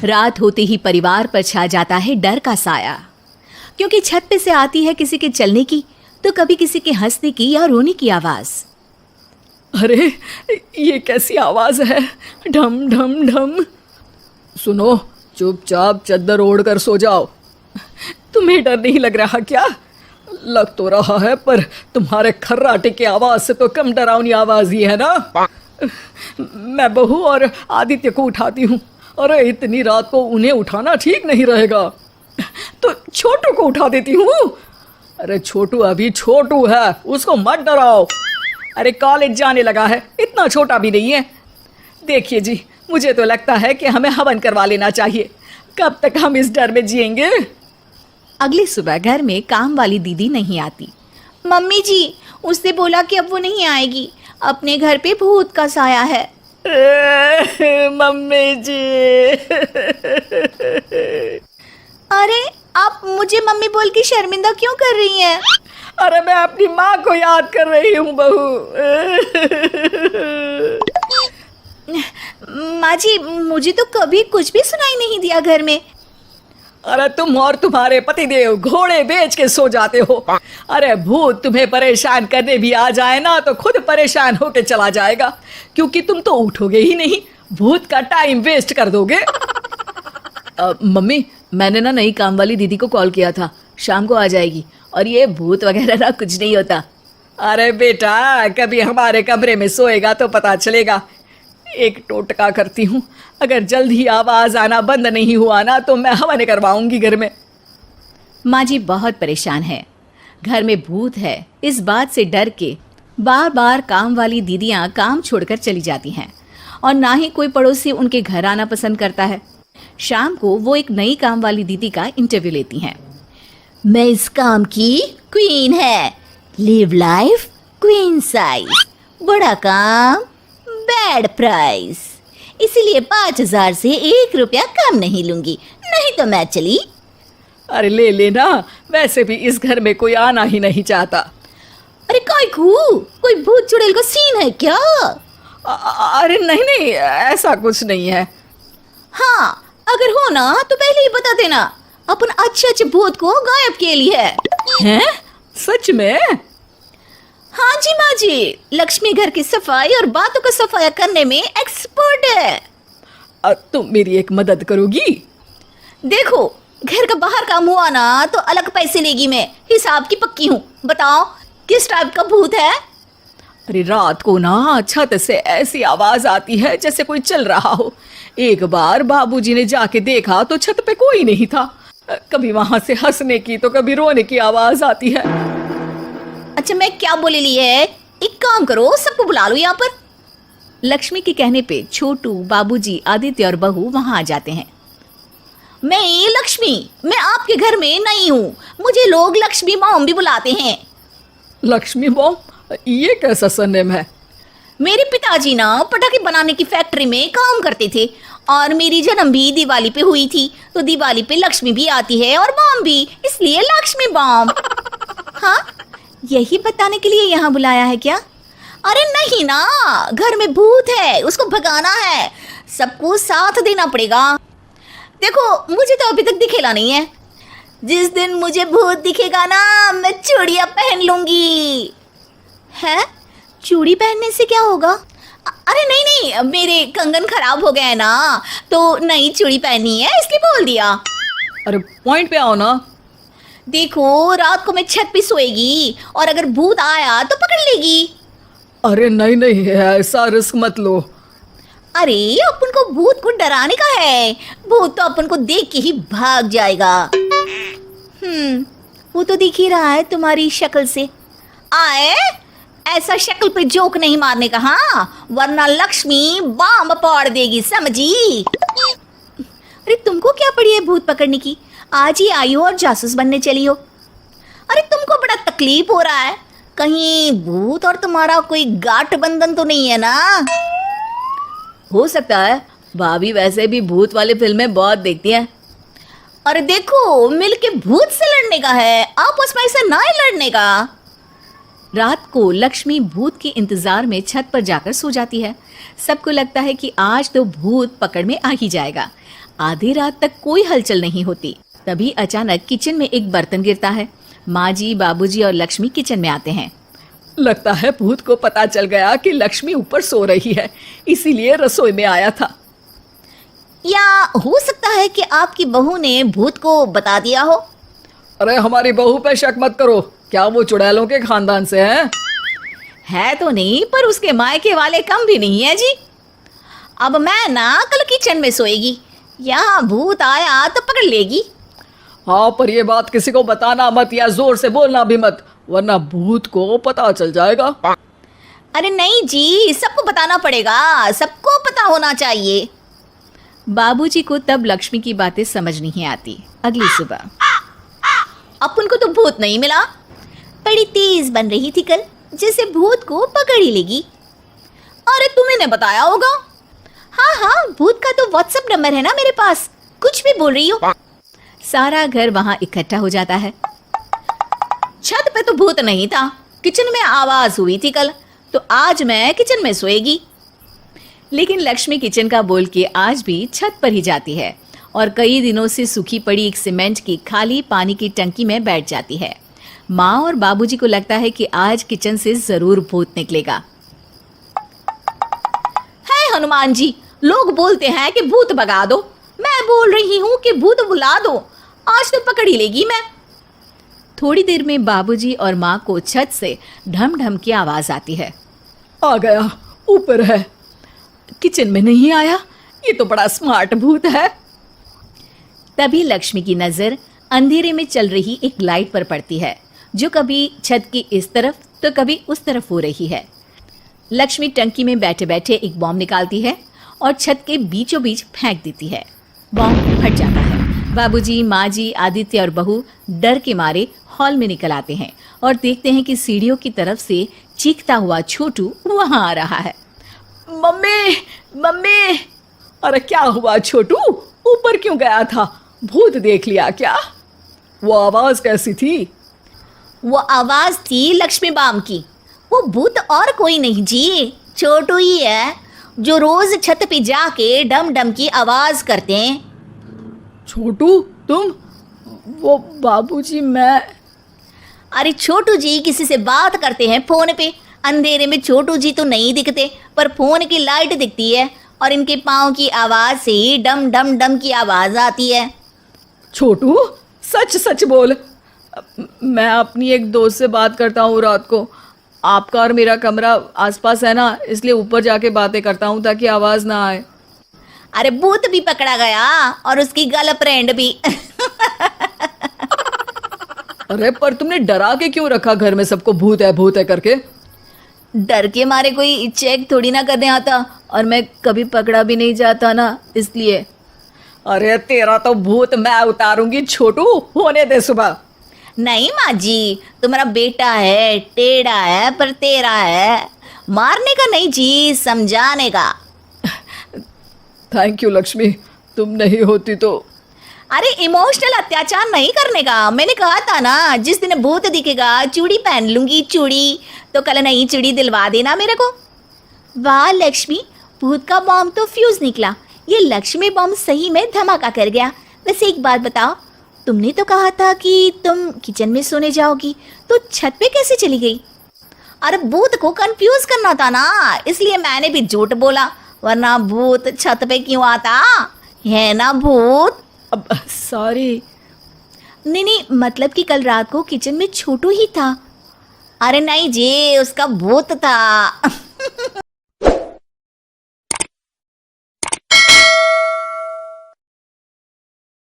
रात होते ही परिवार पर छा जाता है डर का साया, क्योंकि छत पे से आती है किसी के चलने की तो कभी किसी के हंसने की या रोने की आवाज। अरे ये कैसी आवाज है, ढम ढम ढम। सुनो, चुपचाप चद्दर ओढ़ कर सो जाओ। तुम्हें डर नहीं लग रहा क्या? लग तो रहा है, पर तुम्हारे खर्राटे की आवाज से तो कम डरावनी आवाज ही है ना। मैं बहू और आदित्य को उठाती हूँ। अरे इतनी रात को उन्हें उठाना ठीक नहीं रहेगा, तो छोटू को उठा देती हूँ। अरे छोटू अभी छोटू है, उसको मत डराओ। अरे कॉलेज जाने लगा है, इतना छोटा भी नहीं है। देखिए जी, मुझे तो लगता है कि हमें हवन करवा लेना चाहिए। कब तक हम इस डर में जिएंगे? अगली सुबह घर में काम वाली दीदी नहीं आती। मम्मी जी, उसने बोला कि अब वो नहीं आएगी, अपने घर पे भूत का साया है। मम्मी जी। अरे आप मुझे मम्मी बोल के शर्मिंदा क्यों कर रही हैं? अरे मैं अपनी माँ को याद कर रही हूँ बहू। माँ जी, मुझे तो कभी कुछ भी सुनाई नहीं दिया घर में। अरे तुम और तुम्हारे पतिदेव घोड़े बेच के सो जाते हो। अरे भूत तुम्हें परेशान करने भी आ जाए ना तो खुद परेशान होके चला जाएगा, क्योंकि तुम तो उठोगे ही नहीं, भूत का टाइम वेस्ट कर दोगे। मम्मी, मैंने ना नई काम वाली दीदी को कॉल किया था, शाम को आ जाएगी, और ये भूत वगैरह ना कुछ नहीं होता। अरे बेटा, कभी हमारे कमरे में सोएगा तो पता चलेगा। एक टोटका करती हूँ, अगर जल्द ही आवाज आना बंद नहीं हुआ ना तो मैं हवन करवाऊंगी घर में। माँ जी बहुत परेशान है, घर में भूत है इस बात से डर के बार बार काम वाली दीदियाँ काम छोड़कर चली जाती हैं, और ना ही कोई पड़ोसी उनके घर आना पसंद करता है। शाम को वो एक नई काम वाली दीदी का इंटरव्यू लेती हैं। मैं इस काम की क्वीन है, लिव लाइफ क्वीन साइज, बड़ा काम बैड प्राइस, इसीलिए 5,000 से 1 रुपया कम नहीं लूंगी, नहीं तो मैं चली। अरे ले लेना, वैसे भी इस घर में कोई आना ही नहीं चाहता। अरे कोई भूत चुड़ैल का सीन है क्या? अरे नहीं नहीं, ऐसा कुछ नहीं है। हाँ, अगर हो ना तो पहले ही बता देना, अपन अच्छे भूत को गायब के लिए हैं? सच में? हाँ जी माँ जी, लक्ष्मी घर की सफाई और बातों को सफाया करने में एक्सपर्ट है। तुम मेरी एक मदद करोगी? देखो, घर का बाहर काम हुआ ना तो अलग पैसे लेगी, मैं हिसाब की पक्की हूँ। बताओ किस टाइप का भूत है? अरे रात को ना छत से ऐसी आवाज आती है जैसे कोई चल रहा हो। एक बार बाबूजी ने जाके देखा तो छत पे कोई नहीं था। कभी वहां से हंसने की तो कभी रोने की आवाज आती है। अच्छा, मैं क्या बोले ली है, एक काम करो, सबको बुला लो यहाँ पर। लक्ष्मी के कहने पे छोटू, बाबूजी, आदित्य और बहू वहां आ जाते हैं। मैं लक्ष्मी, मैं आपके घर में नई हूँ, मुझे लोग लक्ष्मी मॉम भी बुलाते हैं। लक्ष्मी मॉम? ये कैसा सरनेम है? मेरे पिताजी ना पटाखे बनाने की फैक्ट्री में काम करते थे, और मेरी जन्म भी दिवाली पे हुई थी, तो दिवाली पे लक्ष्मी भी आती है और बॉम भी, इसलिए लक्ष्मी बॉम। हाँ, यही बताने के लिए यहाँ बुलाया है क्या? अरे नहीं ना, घर में भूत है, उसको भगाना है, सबको साथ देना पड़ेगा। देखो, मुझे तो अभी तक दिखेला नहीं है, जिस दिन मुझे भूत दिखेगा ना मैं चूड़ियाँ पहन लूंगी। है? चूड़ी पहनने से क्या होगा? अरे नहीं, मेरे कंगन खराब हो गए हैं ना, तो नई चूड़ी पहनी है इसलिए बोल दिया। अरे पॉइंट पे आओ ना। देखो, रात को मैं छत पे सोएगी और अगर भूत आया तो पकड़ लेगी। अरे नहीं नहीं, ऐसा रिस्क मत लो। अरे अपन को भूत को डराने का है, भूत तो अपन को देख के ही भाग जाएगा। वो तो दिख ही रहा है तुम्हारी शक्ल से। आए, ऐसा शक्ल पे जोक नहीं मारने का, हाँ, वरना लक्ष्मी बम पाड़ देगी, समझी? अरे तुमको क्या पड़ी है भूत पकड़ने की? आज ही आई हो और जासूस बनने चली हो। अरे तुमको बड़ा तकलीफ हो रहा है, कहीं भूत और तुम्हारा कोई गांठ बंधन तो नहीं है ना? हो सकता है, भाभी वैसे भी भूत वाली फिल्में बहुत देखती हैं। अरे देखो, मिलके भूत से लड़ने का है, आपस में ऐसा ना ही लड़ने का। रात को लक्ष्मी भूत के इंतजार में छत पर जाकर सो जाती है। सबको लगता है कि आज तो भूत पकड़ में आ ही जाएगा। आधी रात तक कोई हलचल नहीं होती। तभी अचानक किचन में एक बर्तन गिरता है। माँ जी, बाबूजी और लक्ष्मी किचन में आते हैं। लगता है भूत को पता चल गया कि लक्ष्मी ऊपर सो रही है, इसीलिए रसोई में आया था। या हो सकता है कि आपकी बहू ने भूत को बता दिया हो। अरे हमारी बहू पे शक मत करो, क्या वो चुड़ैलों के खानदान से है तो नहीं, पर उसके मायके वाले कम भी नहीं है जी। अब मैं ना कल किचन में सोएगी, यहाँ भूत आया तो पकड़ लेगी। हाँ, पर ये बात किसी को बताना मत या जोर से बोलना भी मत, वरना भूत को पता चल जाएगा। अरे नहीं जी, सबको बताना पड़ेगा, सबको पता होना चाहिए। बाबूजी को तब लक्ष्मी की बातें समझ नहीं आती। अगली सुबह अपन को तो भूत नहीं मिला। बड़ी तेज बन रही थी कल, जैसे भूत को पकड़ ही लेगी। अरे तुम्हें ने बताया होगा। हाँ हाँ, भूत का तो व्हाट्सएप नंबर है ना मेरे पास, कुछ भी बोल रही हो। सारा घर वहां इकट्ठा हो जाता है। छत पे तो भूत नहीं था, किचन में आवाज हुई थी कल, तो आज मैं किचन में सोएगी। लेकिन लक्ष्मी किचन का बोल के आज भी छत पर ही जाती है और कई दिनों से सूखी पड़ी एक सीमेंट की खाली पानी की टंकी में बैठ जाती है। माँ और बाबूजी को लगता है कि आज किचन से जरूर भूत निकलेगा। है हनुमान जी, लोग बोलते हैं कि भूत भगा दो, मैं बोल रही हूँ कि भूत बुला दो, आज तो पकड़ ही लेगी मैं। थोड़ी देर में बाबूजी और माँ को छत से ढम ढम की आवाज आती है। आ गया, ऊपर है, किचन में नहीं आया, ये तो बड़ा स्मार्ट भूत है। तभी लक्ष्मी की नजर अंधेरे में चल रही एक लाइट पर पड़ती है, जो कभी छत की इस तरफ तो कभी उस तरफ हो रही है। लक्ष्मी टंकी में बैठे बैठे एक बॉम्ब निकालती है और छत के बीचों बीच फेंक देती है। बॉम्ब फट जाता है। बाबूजी, माँ जी, आदित्य और बहू डर के मारे हॉल में निकल आते हैं और देखते हैं कि सीढ़ियों की तरफ से चीखता हुआ छोटू वहां आ रहा है। मम्मी मम्मी, अरे क्या हुआ छोटू, ऊपर क्यों गया था, भूत देख लिया क्या? वो आवाज कैसी थी? वो आवाज थी लक्ष्मी बाम की। वो भूत और कोई नहीं जी, छोटू ही है, जो रोज छत पे जाके डम डम की आवाज करते हैं। छोटू तुम? वो बाबूजी मैं। अरे छोटू जी किसी से बात करते हैं फोन पे, अंधेरे में छोटू जी तो नहीं दिखते, पर फोन की लाइट दिखती है और इनके पाँव की आवाज से ही डम डम डम की आवाज आती है। छोटू सच सच बोल, मैं अपनी एक दोस्त से बात करता हूँ रात को, आपका और मेरा कमरा आसपास है ना, इसलिए ऊपर जाके बातें करता हूँ ताकि आवाज ना आए। अरे भूत भी पकड़ा गया और उसकी गर्लफ्रेंड भी। अरे पर तुमने डरा के क्यों रखा घर में सबको भूत है करके? डर के मारे कोई चेक थोड़ी ना करने आता, और मैं कभी पकड़ा भी नहीं जाता ना, इसलिए। अरे तेरा तो भूत मैं उतारूंगी छोटू, होने दे सुबह। नहीं माँ जी, तुम्हारा बेटा है, टेढ़ा है पर तेरा है, मारने का नहीं जी, समझाने का। थैंक यू लक्ष्मी, तुम नहीं होती तो। अरे इमोशनल अत्याचार नहीं करने का, मैंने कहा था ना, जिस दिन भूत दिखेगा चूड़ी पहन लूंगी, चूड़ी तो कल नई चूड़ी दिलवा देना मेरे को। वाह लक्ष्मी, भूत का बॉम्ब तो फ्यूज निकला, ये लक्ष्मी बॉम्ब सही में धमाका कर गया। वैसे एक बात बताओ, तुमने तो कहा था कि तुम किचन में सोने जाओगी, तो छत पे कैसे चली गई? अरे भूत को कंफ्यूज करना था ना, इसलिए मैंने भी झूठ बोला, वरना भूत छत पे क्यों आता है ना भूत। अब सॉरी। नहीं, मतलब कि कल रात को किचन में छोटू ही था। अरे नहीं जी, उसका भूत था।